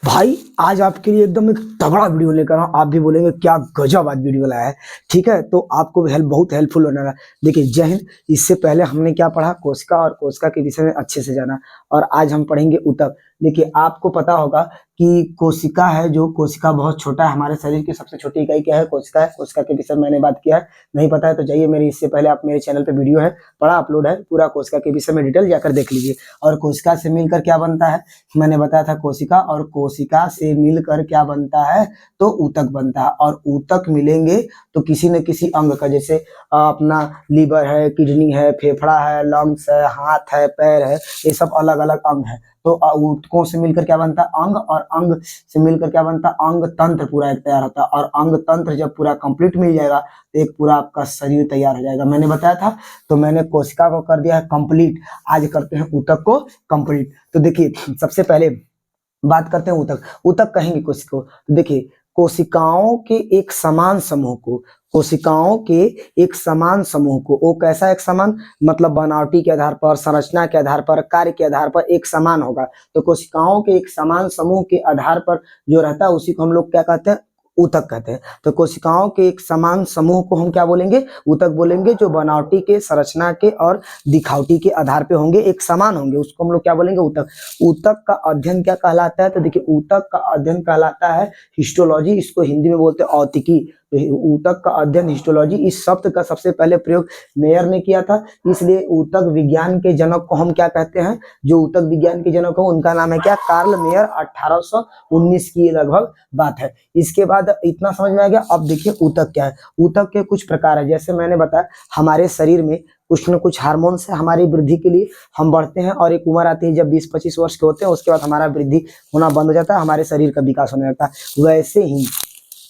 भाई आज आपके लिए एकदम एक तगड़ा वीडियो लेकर आऊं। आप भी बोलेंगे क्या गजब आज वीडियो लाया है। ठीक है, तो आपको भी बहुत हेल्पफुल होने वाला है। देखिए जय हिंद। इससे पहले हमने क्या पढ़ा, कोशिका और कोशिका के विषय में अच्छे से जाना, और आज हम पढ़ेंगे ऊतक। देखिए आपको पता होगा कि कोशिका है, जो कोशिका बहुत छोटा है। हमारे शरीर की सबसे छोटी इकाई क्या है? कोशिका है। कोशिका के विषय में मैंने बात किया है, नहीं पता है तो जाइए मेरे इससे पहले आप मेरे चैनल पे वीडियो है बड़ा अपलोड है, पूरा कोशिका के विषय में डिटेल जाकर देख लीजिए। और कोशिका से मिलकर क्या बनता है मैंने बताया था, कोशिका, और कोशिका से मिलकर क्या बनता है तो ऊतक बनता है। और ऊतक मिलेंगे तो किसी न किसी अंग का, जैसे अपना लीवर है, किडनी है, फेफड़ा है, लंग्स है, हाथ है, पैर है, ये सब अलग अलग अंग है। तो ऊतकों से मिलकर क्या बनता है? अंग, और अंग से मिलकर क्या बनता है? अंग तंत्र पूरा एक तैयार होता है। और अंग तंत्र जब पूरा कंप्लीट मिल जाएगा तो एक पूरा आपका शरीर तैयार हो जाएगा। मैंने बताया था, तो मैंने कोशिका को कर दिया है कंप्लीट, आज करते हैं ऊतक को कंप्लीट। तो देखिए सबसे पहले बात करते हैं ऊतक। ऊतक कहेंगे कोशिका को, तो देखिए कोशिकाओं के एक समान समूह को, कोशिकाओं के एक समान समूह को, वो कैसा एक समान, मतलब बनावटी के आधार पर, संरचना के आधार पर, कार्य के आधार पर एक समान होगा। तो कोशिकाओं के एक समान समूह के आधार पर जो रहता है उसी को हम लोग क्या कहते हैं? ऊतक कहते हैं। तो कोशिकाओं के एक समान समूह को हम क्या बोलेंगे? ऊतक बोलेंगे। जो बनावटी के, संरचना के और दिखावटी के आधार पे होंगे, एक समान होंगे, उसको हम लोग क्या बोलेंगे? ऊतक। ऊतक का अध्ययन क्या कहलाता है? तो देखिए ऊतक का अध्ययन कहलाता है हिस्टोलॉजी, इसको हिंदी में बोलते हैं औतिकी। तो ऊतक का अध्ययन, हिस्टोलॉजी, इस शब्द का सबसे पहले प्रयोग मेयर ने किया था, इसलिए ऊतक विज्ञान के जनक को हम क्या कहते हैं? जो ऊतक विज्ञान के जनक हो उनका नाम है क्या? Karl mayor. 1819 की लगभग बात है। इसके बाद इतना समझ में आ गया। अब देखिए ऊतक क्या है। ऊतक के कुछ प्रकार है, जैसे मैंने बताया हमारे शरीर में कुछ न कुछ हार्मोन्स है हमारी वृद्धि के लिए, हम बढ़ते हैं और एक उम्र आती है जब 20-25 वर्ष के होते हैं, उसके बाद हमारा वृद्धि होना बंद हो जाता है, हमारे शरीर का विकास होने लगता है। वैसे ही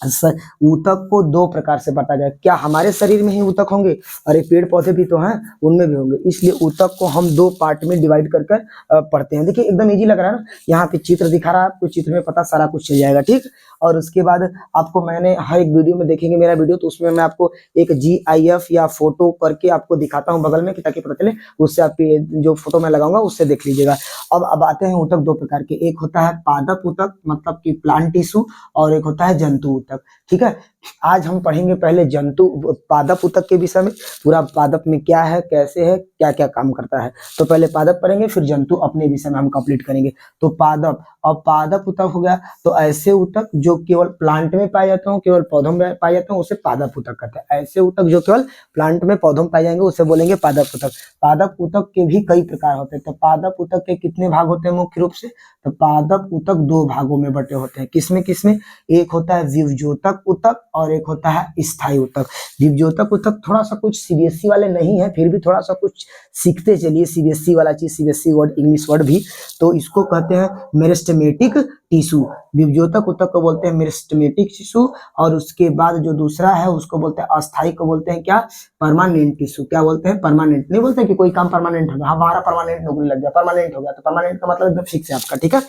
ऊतक को दो प्रकार से बांटा जाए। क्या हमारे शरीर में ही ऊतक होंगे? अरे पेड़ पौधे भी तो हैं, उनमें भी होंगे। इसलिए ऊतक को हम दो पार्ट में डिवाइड कर पढ़ते हैं। देखिए एकदम इजी लग रहा है ना, यहाँ पे चित्र दिखा रहा है आपको, चित्र में पता सारा कुछ चल जाएगा। ठीक, और उसके बाद आपको मैंने हर एक वीडियो में देखेंगे मेरा वीडियो, तो उसमें मैं आपको एक GIF या फोटो करके आपको दिखाता हूँ बगल में, ताकि पता चले, उससे आप जो फोटो मैं लगाऊंगा उससे देख लीजिएगा। अब आते हैं ऊतक दो प्रकार के, एक होता है पादप ऊतक मतलब कि प्लांट टिश्यू, और एक होता है जंतु ऊतक। ठीक है, आज हम पढ़ेंगे पहले जंतु पादप ऊतक के विषय में, पूरा पादप में क्या है, कैसे है, क्या क्या काम करता है। तो पहले पादप पढ़ेंगे, फिर जंतु अपने विषय में हम कंप्लीट करेंगे। तो पादप, और पादप ऊतक हो गया तो ऐसे ऊतक जो केवल प्लांट में पाए जाते हो, केवल पौधों में पाए जाते हैं, उसे पादप ऊतक कहते हैं। ऐसे ऊतक जो केवल प्लांट में, पौधों में पाए जाएंगे, उसे बोलेंगे पादप ऊतक। पादप ऊतक के भी कई प्रकार होते हैं। तो पादप ऊतक के कितने भाग होते हैं मुख्य रूप से? तो पादप ऊतक दो भागों में बटे होते हैं। किसमें किसमें? एक होता है विभज्योतक ऊतक और एक होता है स्थायी ऊतक। विभज्योतक ऊतक थोड़ा सा कुछ CBSE वाले नहीं है, फिर भी थोड़ा सा कुछ सीखते चलिए, CBSE वाला चीज, CBSE वर्ड, इंग्लिश वर्ड भी। तो इसको कहते हैं मेरिस्टेमेटिक टिश्यू। विभज्योतक ऊतक को बोलते हैं मेरिस्टेमेटिक टिश्यू, और उसके बाद जो दूसरा है उसको बोलते हैं अस्थायी, को बोलते हैं क्या? Permanent tissue. क्या बोलते हैं? परमानेंट। नहीं बोलते कि कोई काम परमानेंट हो गया, हमारा परमानेंट नौकरी लग गया, परमानेंट हो गया। तो परमानेंट का मतलब एकदम फिक्स है आपका। ठीक है,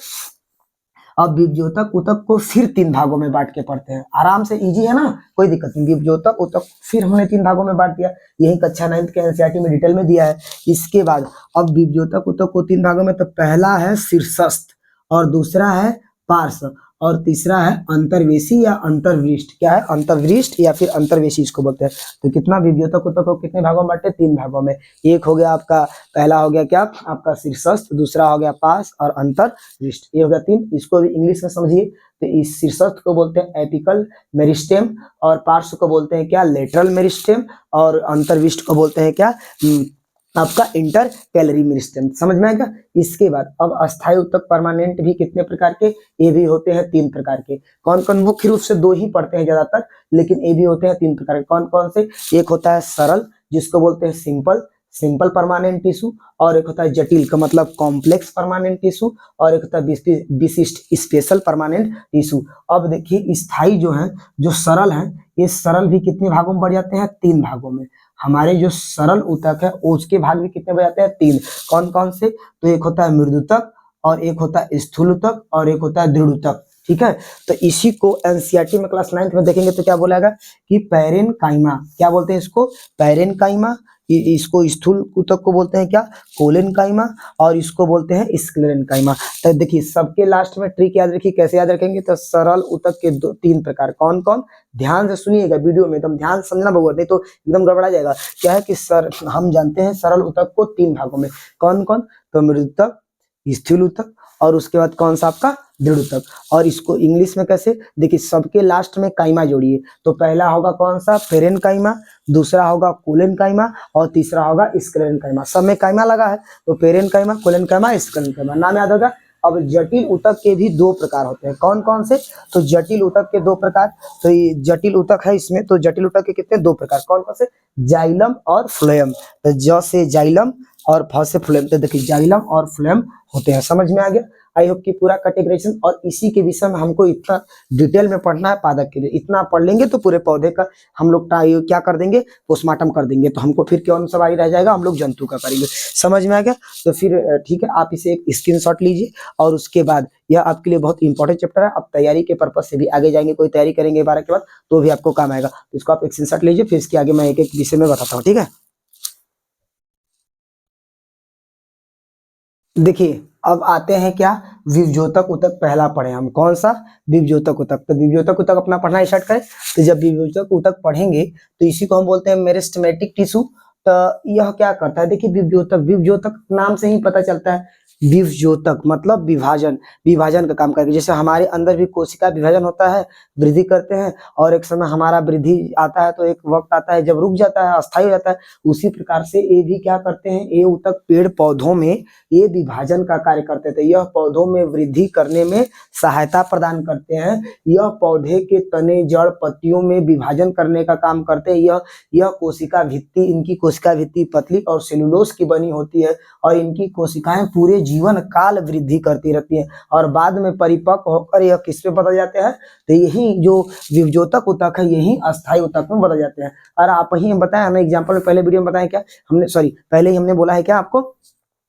अब विभज्योतक ऊतक को फिर तीन भागों में बांट के पढ़ते हैं। आराम से, इजी है ना, कोई दिक्कत नहीं। विभज्योतक ऊतक फिर हमने तीन भागों में बांट दिया, यही कक्षा 9 के NCERT में डिटेल में दिया है। इसके बाद अब विभज्योतक ऊतक को तीन भागों में, तो पहला है शीर्षस्थ, और दूसरा है पार्श्व, और तीसरा है अंतर्वेशी या अंतर्वृष्ट। क्या है? अंतर्वृष्ट या फिर अंतर्वेशी इसको बोलते हैं। तो कितना विभज्योतक ऊतक को कितने भागों में बांटे? तीन भागों में। एक हो गया आपका, पहला हो गया क्या आपका शीर्षस्थ, दूसरा हो गया पार्श्व, और अंतर्वृष्ट। ये हो गया तीन। इसको भी इंग्लिश में समझिए। तो इस शीर्षस्थ को बोलते हैं एपिकल मेरिस्टेम, और पार्श्व को बोलते हैं क्या? लेटरल मेरिस्टेम, और अंतर्वृष्ट को बोलते हैं क्या? आपका इंटर कैलरी मेरिस्टेम। समझ में आएगा? इसके बाद अब अस्थायी ऊतक परमानेंट भी कितने प्रकार के? ये भी होते हैं तीन प्रकार के। कौन कौन? मुख्य रूप से दो ही पढ़ते हैं ज्यादातर, लेकिन ये भी होते हैं तीन प्रकार के। कौन कौन से? एक होता है सरल, जिसको बोलते हैं सिंपल, सिंपल परमानेंट टिश्यू, और एक होता है जटिल, का मतलब कॉम्प्लेक्स परमानेंट टिश्यू, और एक होता है विशिष्ट स्पेशल परमानेंट टिश्यू। अब देखिए स्थायी जो है, जो सरल है, ये सरल भी कितने भागों में बढ़ जाते हैं? तीन भागों में। हमारे जो सरल ऊतक है उसके भाग भी कितने बढ़ जाते हैं? तीन। कौन कौन से? तो एक होता है मृदुतक, और एक होता है स्थूल ऊतक, और एक होता है दृढ़ ऊतक। ठीक है, तो इसी को NCERT में क्लास 9 में देखेंगे तो क्या बोलेगा कि पैरेनकाइमा। क्या बोलते हैं इसको? पैरेनकाइमा, इसको स्थूल ऊतक को बोलते हैं क्या, कोलेनकाइमा, और इसको बोलते हैं स्क्लेरेनकाइमा। तो देखिए सबके लास्ट में ट्रिक याद रखिए, कैसे याद रखेंगे, तो सरल ऊतक के तीन प्रकार कौन कौन, ध्यान से सुनिएगा वीडियो में, एकदम ध्यान से समझना बहुत, नहीं तो एकदम गड़बड़ा जाएगा। क्या है कि हम जानते हैं सरल ऊतक को तीन भागों में, कौन कौन, तो मृदुतक, स्थूल ऊतक, और उसके बाद कौन सा आपका दृढ़ ऊतक। और इसको इंग्लिश में कैसे, देखिए सबके लास्ट में काइमा जोड़िए, तो पहला होगा कौन सा, पेरेनकाइमा, दूसरा होगा कोलेनकाइमा, और तीसरा होगा स्क्लेरेनकाइमा। सब में काइमा लगा है, तो पेरेनकाइमा, कोलेनकाइमा, स्क्लेरेनकाइमा, नाम याद होगा। अब जटिल ऊतक के भी दो प्रकार होते हैं, कौन कौन से, तो जटिल ऊतक के दो प्रकार, तो ये जटिल ऊतक है इसमें, तो जटिल ऊतक के कितने, दो प्रकार, कौन कौन से, जाइलम और फ्लोएम। तो ज से जाइलम और फ से फ्लोएम, तो देखिए जाइलम और फ्लोएम होते हैं, समझ में आ गया। आई होप कि पूरा कैटेगराइजेशन, और इसी के विषय में हमको इतना डिटेल में पढ़ना है पादप के लिए, इतना पढ़ लेंगे तो पूरे पौधे का हम लोग क्या कर देंगे, पोस्टमार्टम कर देंगे, तो हमको फिर कौन सा बारी रह जाएगा, हम लोग जंतु का करेंगे। समझ में आ गया, तो फिर ठीक है, आप इसे एक स्क्रीनशॉट लीजिए, और उसके बाद यह आपके लिए बहुत इंपॉर्टेंट चैप्टर है, आप तैयारी के पर्पज से भी आगे जाएंगे, कोई तैयारी करेंगे 12 के बाद तो भी आपको काम आएगा, तो इसको आप एक स्क्रीनशॉट लीजिए, फिर इसके आगे मैं एक एक विषय में बताता हूँ, ठीक है। देखिए अब आते हैं क्या, विभज्योतक ऊतक पहला पढ़े हम, कौन सा, विभज्योतक ऊतक। तो विभज्योतक ऊतक अपना पढ़ना स्टार्ट करें, तो जब विभज्योतक ऊतक पढ़ेंगे तो इसी को हम बोलते हैं मेरिस्टेमेटिक टिश्यू। तो यह क्या करता है, देखिए विभज्योतक, विभज्योतक नाम से ही पता चलता है, विभज्योतक मतलब विभाजन, विभाजन का काम करके, जैसे हमारे अंदर भी कोशिका विभाजन होता है, वृद्धि करते हैं, और एक समय हमारा वृद्धि आता है तो एक वक्त आता है जब रुक जाता है, अस्थायी हो जाता है, उसी प्रकार से ये भी क्या करते हैं, ये ऊतक पेड़ पौधों में ये विभाजन का कार्य करते थे, यह पौधों में वृद्धि करने में सहायता प्रदान करते हैं, यह पौधे के तने, जड़, पत्तियों में विभाजन करने का काम करते हैं। यह कोशिका भित्ति, इनकी कोशिका भित्ति पतली और सेलुलोज की बनी होती है, और इनकी कोशिकाएं पूरे जीवन काल वृद्धि करती रहती है, और बाद में परिपक्व होकर यह किस में बदल जाते हैं, तो यही जो विभज्योतक ऊतक है यही अस्थायी ऊतक में बदल जाते हैं। और आप ही बताया, हमें एग्जाम्पल में पहले वीडियो में बताया क्या हमने, सॉरी पहले ही हमने बोला है क्या आपको,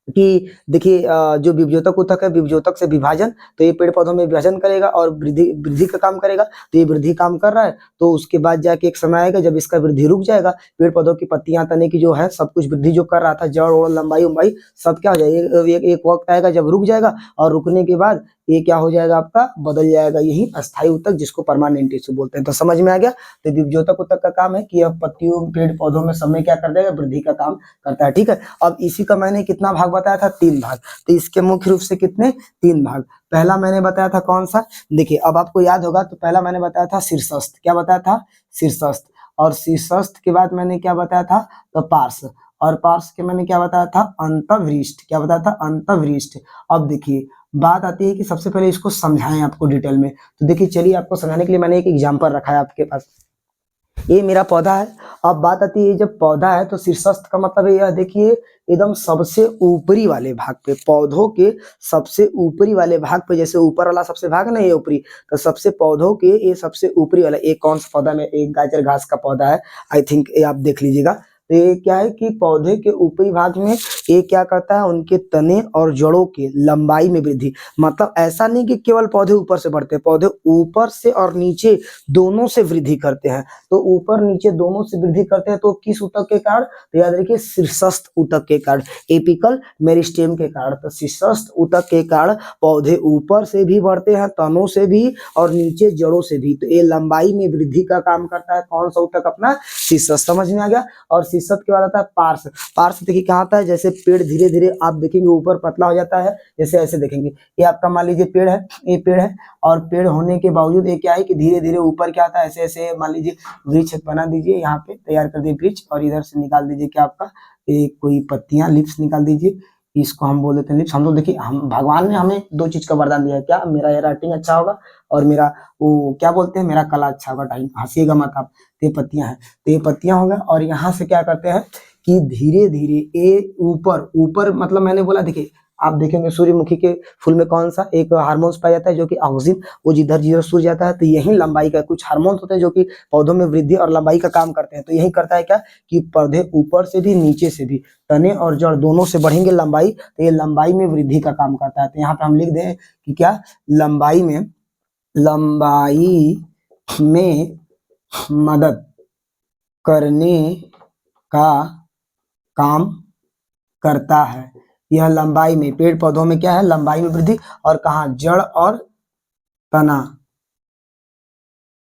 कि देखिए जो विभज्योतक ऊतक है, विभज्योतक से विभाजन, तो ये पेड़ पौधों में विभाजन करेगा और वृद्धि वृद्धि का काम करेगा, तो ये वृद्धि काम कर रहा है, तो उसके बाद जाके एक समय आएगा जब इसका वृद्धि रुक जाएगा, पेड़ पौधों की पत्तियां, तने की जो है सब कुछ वृद्धि जो कर रहा था, जड़ और लंबाई उम्बाई सब क्या हो जाएगा, एक वक्त आएगा जब रुक जाएगा, और रुकने के बाद ये क्या हो जाएगा, आपका बदल जाएगा, यही अस्थायी ऊतक जिसको परमानेंट टिश्यू बोलते हैं। तो समझ में आ गया, तो विभज्योतक ऊतक का काम है कि यह पत्तियों, पेड़ पौधों में समय क्या कर देगा, वृद्धि का काम करता है, ठीक है। अब इसी का मैंने कितना भाग बताया था, 3 भाग, तो इसके मुख्य रूप से कितने, 3 भाग। पहला मैंने बताया था कौन सा, देखिए अब आपको याद होगा, तो पहला मैंने बताया था शीर्षस्थ, क्या बताया था, शीर्षस्थ, और शीर्षस्थ के बाद मैंने क्या बताया था, तो पार्श्व, और पार्श्व के मैंने क्या बताया था, अंतःवृष्ट, क्या बताया था, अंतःवृष्ट। अब देखिए बात आती है कि सबसे पहले इसको समझाएं आपको डिटेल में, तो देखिए चलिए आपको समझाने के लिए मैंने एक एग्जांपल रखा है आपके पास, ये मेरा पौधा है। अब बात आती है जब पौधा है तो शीर्षस्थ का मतलब है, यह देखिए एकदम सबसे ऊपरी वाले भाग पे, पौधों के सबसे ऊपरी वाले भाग पे, जैसे ऊपर वाला सबसे भाग ना ये ऊपरी, तो सबसे पौधों के ये सबसे ऊपरी वाला, एक कौन सा पौधा में, एक गाजर घास का पौधा है, आई थिंक ये आप देख लीजिएगा। तो ये क्या है कि पौधे के ऊपरी भाग में ये क्या करता है, उनके तने और जड़ों के लंबाई में वृद्धि, मतलब ऐसा नहीं कि केवल पौधे ऊपर से बढ़ते हैं, पौधे ऊपर से और नीचे दोनों से वृद्धि करते हैं, तो ऊपर नीचे दोनों से वृद्धि करते हैं, तो किस ऊतक के कारण, तो याद रखिए शीर्षस्थ ऊतक के कारण, एपिकल मेरिस्टेम के कारण। तो शीर्षस्थ ऊतक के कारण पौधे ऊपर से भी बढ़ते हैं, तनों से भी और नीचे जड़ों से भी, तो ये लंबाई में वृद्धि का काम करता है, कौन सा ऊतक, अपना शीर्षस्थ, समझ में आ गया। और शीर्षस्थ के बाद आता है पार्श्व, पार्श्व देखिए कहाँ आता है, जैसे पेड़ धीरे धीरे आप देखेंगे ऊपर पतला हो जाता है, जैसे ऐसे देखेंगे, ये आपका मान लीजिए पेड़ है, ये पेड़ है, और पेड़ होने के बावजूद ये क्या है कि धीरे धीरे ऊपर क्या आता है, ऐसे ऐसे मान लीजिए वृक्ष बना दीजिए, यहाँ पे तैयार कर दिए वृक्ष, और इधर से निकाल दीजिए क्या आपका, एक कोई पत्तियां, लिप्स निकाल दीजिए, इसको हम बोल देते हैं लिप्स। हम लोग देखिए, हम भगवान ने हमें 2 चीज का वरदान दिया है, क्या, मेरा ये राइटिंग अच्छा होगा, और मेरा वो क्या बोलते हैं, मेरा कला अच्छा होगा, टाइम हंसीएगा मत आप, तो ये पत्तियां हैं, तो ये पत्तियां हो गया, और यहाँ से क्या करते हैं कि धीरे धीरे ये ऊपर ऊपर, मतलब मैंने बोला देखिए, आप देखेंगे सूर्यमुखी के फूल में कौन सा एक हार्मोन्स पाया जाता है जो कि ऑक्सीजन, वो जिधर जिधर सूर्य जाता है, तो यही लंबाई का कुछ हार्मोन्स होते हैं जो कि पौधों में वृद्धि और लंबाई का काम करते हैं, तो यही करता है क्या कि पौधे ऊपर से भी नीचे से भी, तने और जड़ दोनों से बढ़ेंगे लंबाई, तो ये लंबाई में वृद्धि का काम करता है। तो यहाँ पे हम लिख दें कि क्या, लंबाई में, लंबाई में मदद करने का काम करता है। यह लंबाई में, पेड़ पौधों में क्या है, लंबाई में वृद्धि, और कहाँ, जड़ और तना,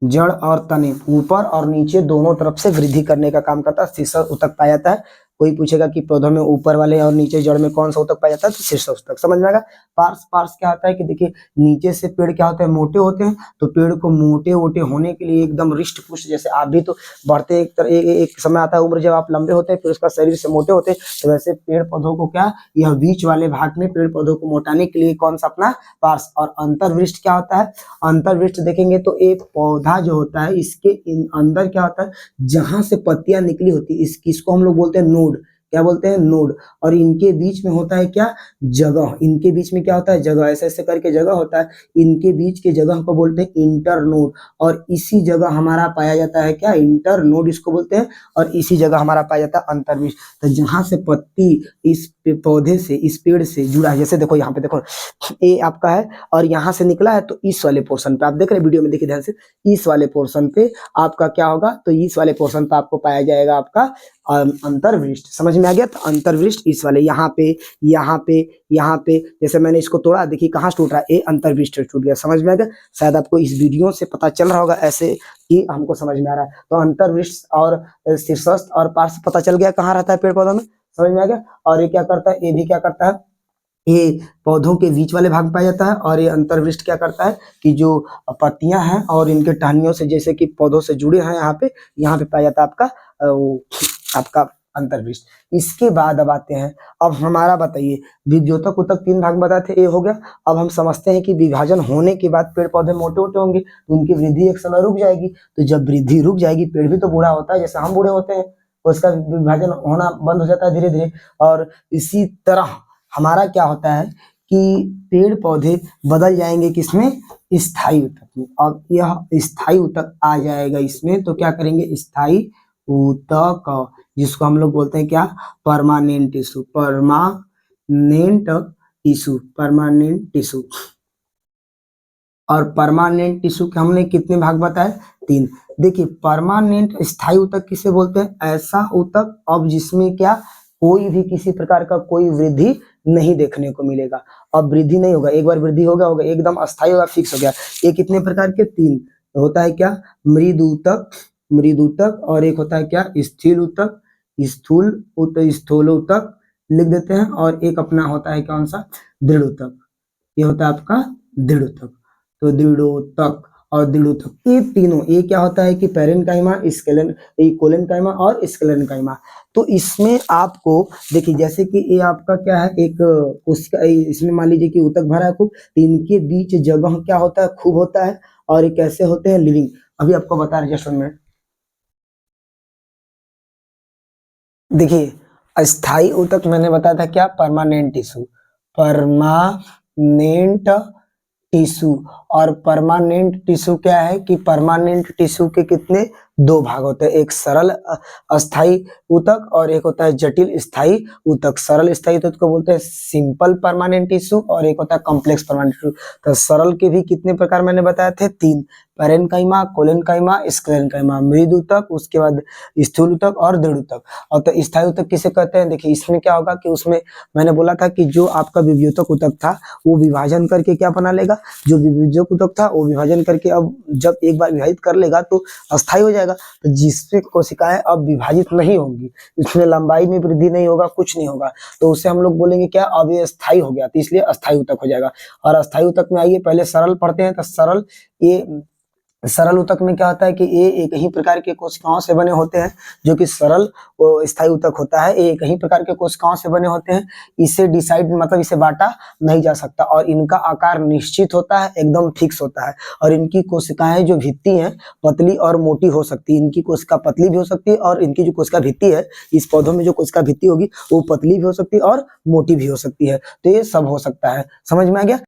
जड़ और तने, ऊपर और नीचे दोनों तरफ से वृद्धि करने का काम करता है। शीर्ष ऊतक पाया जाता है। कोई पूछेगा कि पौधों में ऊपर वाले और नीचे जड़ में कौन सा ऊतक पाया जाता है, तो शीर्ष ऊतक। समझ में आएगा। पार्श्व, पार्श्व क्या होता है कि देखिए नीचे से पेड़ क्या होते हैं, मोटे होते हैं, तो पेड़ को मोटे मोटे होने के लिए एकदम रिष्ट पुष्ट, जैसे आप भी तो बढ़ते एक समय आता है उम्र जब आप लंबे होते हैं फिर उसका शरीर से मोटे होते हैं, तो वैसे पेड़ पौधों को क्या, यह बीच वाले भाग में पेड़ पौधों को मोटाने के लिए कौन सा अपना पार्श्व। और अंतर्वृष्ट क्या होता है, अंतर्वृष्ट देखेंगे तो एक पौधा जो होता है इसके अंदर क्या होता है, जहां से पत्तियां निकली होती है इसको हम लोग बोलते हैं नोड। क्या बोलते हैं, नोड। और इनके बीच में होता है क्या, जगह। इनके बीच में क्या होता है, जगह। ऐसे ऐसे करके जगह होता है, इनके बीच के जगह को बोलते हैं इंटरनोड। और इसी जगह हमारा पाया जाता है क्या, इंटरनोड इसको बोलते हैं। और इसी जगह हमारा पाया जाता है अंतर्वृष्ट। तो जहां से पत्ती इस पौधे से, इस पेड़ से जुड़ा है, जैसे देखो यहाँ पे देखो ये आपका है और यहाँ से निकला है, तो इस वाले पोर्शन पे आप देख रहे हैं, वीडियो में देखिए ध्यान से, इस वाले पोर्शन पे आपका क्या होगा, तो इस वाले पोर्शन पे आपको पाया जाएगा आपका अंतर्वृष्ट। समझ में आ गया। तो अंतर्वृष्ट इस वाले यहाँ पे, यहाँ पे, यहाँ पे, जैसे मैंने इसको तोड़ा, देखिए कहाँ से टूट रहा है, ये अंतर्वृष्ट टूट गया। समझ में आ गया। शायद आपको इस वीडियो से पता चल रहा होगा, ऐसे ही हमको समझ में आ रहा है। तो अंतर्वृष्ट और शीर्षस्थ और पार्श्व पता चल गया कहाँ रहता है पेड़ पौधों में। समझ में आ गया। और ये क्या करता है, ये भी क्या करता है, ये पौधों के बीच वाले भाग में पाया जाता है। और ये अंतर्वृष्ट क्या करता है कि जो पत्तियां हैं और इनके टहनियों से जैसे कि पौधों से जुड़े हैं, यहाँ पे पाया जाता है आपका आपका अंतर्वृष्ट। इसके बाद अब आते हैं, अब हमारा बताइए विभ्योतक ऊतक तीन भाग में बताए थे, ये हो गया। अब हम समझते हैं कि विभाजन होने के बाद पेड़ पौधे मोटे मोटे होंगे, तो उनकी वृद्धि एक समय रुक जाएगी। तो जब वृद्धि रुक जाएगी, पेड़ भी तो बूढ़ा होता है जैसे हम बूढ़े होते हैं, उसका विभाजन होना बंद हो जाता है धीरे धीरे। और इसी तरह हमारा क्या होता है कि पेड़ पौधे बदल जाएंगे किसमें, स्थायी ऊतक में। अब यह स्थायी ऊतक आ जाएगा इसमें, तो क्या करेंगे, स्थायी ऊतक, जिसको हम लोग बोलते हैं क्या, permanent tissue, permanent tissue, permanent tissue. और परमानेंट टिश्यू के हमने कितने भाग बताए, तीन। देखिए परमानेंट, स्थायी ऊतक किसे बोलते हैं, ऐसा ऊतक अब जिसमें क्या, कोई भी किसी प्रकार का कोई वृद्धि नहीं देखने को मिलेगा। अब वृद्धि नहीं होगा, एक बार वृद्धि होगा एकदम अस्थायी होगा, फिक्स हो गया। ये कितने प्रकार के, तीन होता है क्या, मृद ऊतक, मृद ऊतक, और एक होता है क्या, स्थिर ऊतक, स्थूल ऊतक लिख देते हैं। और एक अपना होता है कौन सा, दृढ़ ऊतक। ये होता है आपका दृढ़ ऊतक। तो दृढ़ोतक और दृढ़ोतक, ये तीनों, ये क्या होता है कि पैरेन्काइमा, कोलेनकाइमा और स्क्लेरेन्काइमा। तो इसमें आपको देखिए, जैसे कि ये आपका क्या है, एक कोशिका, इसमें मान लीजिए कि ऊतक भरा है खूब, तो इनके बीच जगह क्या होता है, खूब होता है। और ये कैसे होते हैं, लिविंग। अभी आपको बता रहे जस्ट 1 मिनट। देखिए अस्थाई ऊतक मैंने बताया था क्या, परमानेंट टिश्यू, परमानेंट टिश्यू। और परमानेंट टिश्यू क्या है कि परमानेंट टिश्यू के कितने, दो भाग होते हैं, एक सरल अस्थाई ऊतक और एक होता है जटिल स्थायी ऊतक। सरल स्थायी ऊतक को बोलते हैं सिंपल परमानेंट टिश्यू, और एक होता है कॉम्प्लेक्स परमानेंट टिश्यू। तो सरल के भी कितने प्रकार मैंने बताए थे, तीन, पैरेन्काइमा, कोलेनकाइमा, स्क्लेरेन्काइमा। मृद ऊतक, उसके बाद स्थूल ऊतक और दृढ़ ऊतक। और तो स्थायी ऊतक किसे कहते हैं, देखिए इसमें क्या होगा कि उसमें मैंने बोला था कि जो आपका विभ्योतक ऊतक था वो विभाजन करके क्या बना लेगा, जो विभ्योतक ऊतक था वो विभाजन करके अब जब एक बार विभाजित कर लेगा तो अस्थायी हो जाएगा। तो जिससे कोशिकाएं अब विभाजित नहीं होंगी, इसमें लंबाई में वृद्धि नहीं होगा, कुछ नहीं होगा, तो उसे हम लोग बोलेंगे क्या, अब ये स्थायी हो गया, तो इसलिए अस्थायी ऊतक हो जाएगा। और अस्थायी ऊतक में आइए पहले सरल पढ़ते हैं। तो सरल, ये सरल ऊतक में क्या होता है कि ये एक ही प्रकार के कोशिकाओं से बने होते हैं, जो कि सरल स्थायी ऊतक होता है, ये एक ही प्रकार के कोशिकाओं से बने होते हैं। इसे डिसाइड मतलब इसे बांटा नहीं जा सकता, और इनका आकार निश्चित होता है, एकदम फिक्स होता है। और इनकी कोशिकाएं जो भित्ति हैं पतली और मोटी हो सकती है, इनकी कोशिका पतली भी हो सकती है, और इनकी जो कोशिका भित्ति है, इस पौधों में जो कोशिका भित्ति होगी वो पतली भी हो सकती है और मोटी भी हो सकती है। तो ये सब हो सकता है। समझ में आ गया।